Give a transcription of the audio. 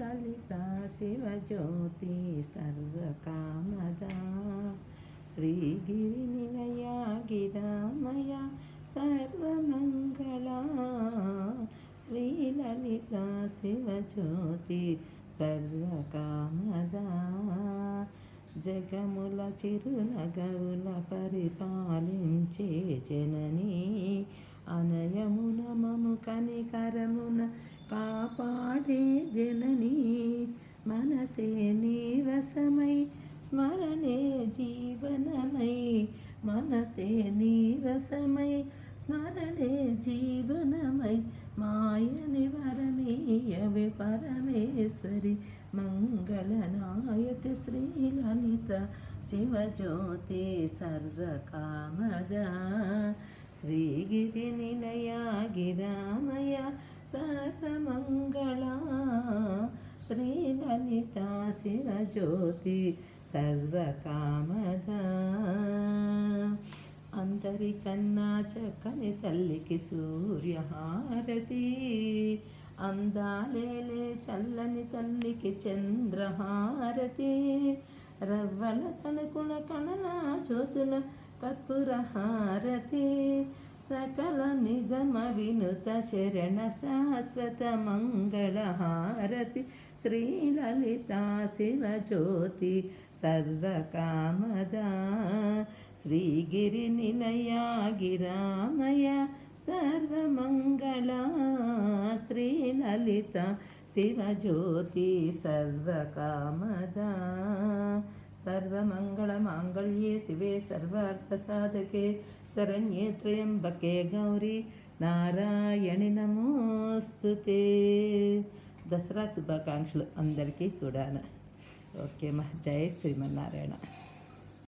శ్రీలలితా శివజ్యోతి సర్వకామదా శ్రీగిరినిలయా గిరామయ సర్వమంగళా శ్రీలలితా శివజ్యోతి సర్వకామదా జగముల చిరునగవుల పరిపాలించే జననీ అనయమున మము కనికరమున కాపాడే జననీ మనసే నీరసమై స్మరణే జీవనమై మనసే నీరసమై స్మరణే జీవనమై మాయని వరమీయవే పరమేశ్వరి మంగళనాయక శ్రీలలిత శివజ్యోతి సర్వకామదా శ్రీగిరి నిలయా గిరామయ సర్వమంగళా శ్రీలలిత శివజ్యోతి సర్వకామదా అందరికన్నా చక్కని తల్లికి సూర్యహారతి అందాలేలే చల్లని తల్లికి చంద్రహారతి రవ్వల తణుకుల కణల జ్యోతుల కర్పూర హారతి సకల నిగమ వినుత చరణ శాశ్వత మంగళ హారతి శ్రీలలితా శివజ్యోతి సర్వకామదా శ్రీగిరి నిలయా గిరామయ సర్వమంగళా శ్రీలలిత శివజ్యోతి సర్వకామదా సర్వమంగళ మాంగళ్యే శివే సర్వార్థసాధకే శరణ్యే త్రయంబకే గౌరీ నారాయణి నమోస్తుతే. దసరా శుభాకాంక్షలు అందరికీ కూడా. ఓకే మా జై శ్రీమన్నారాయణ.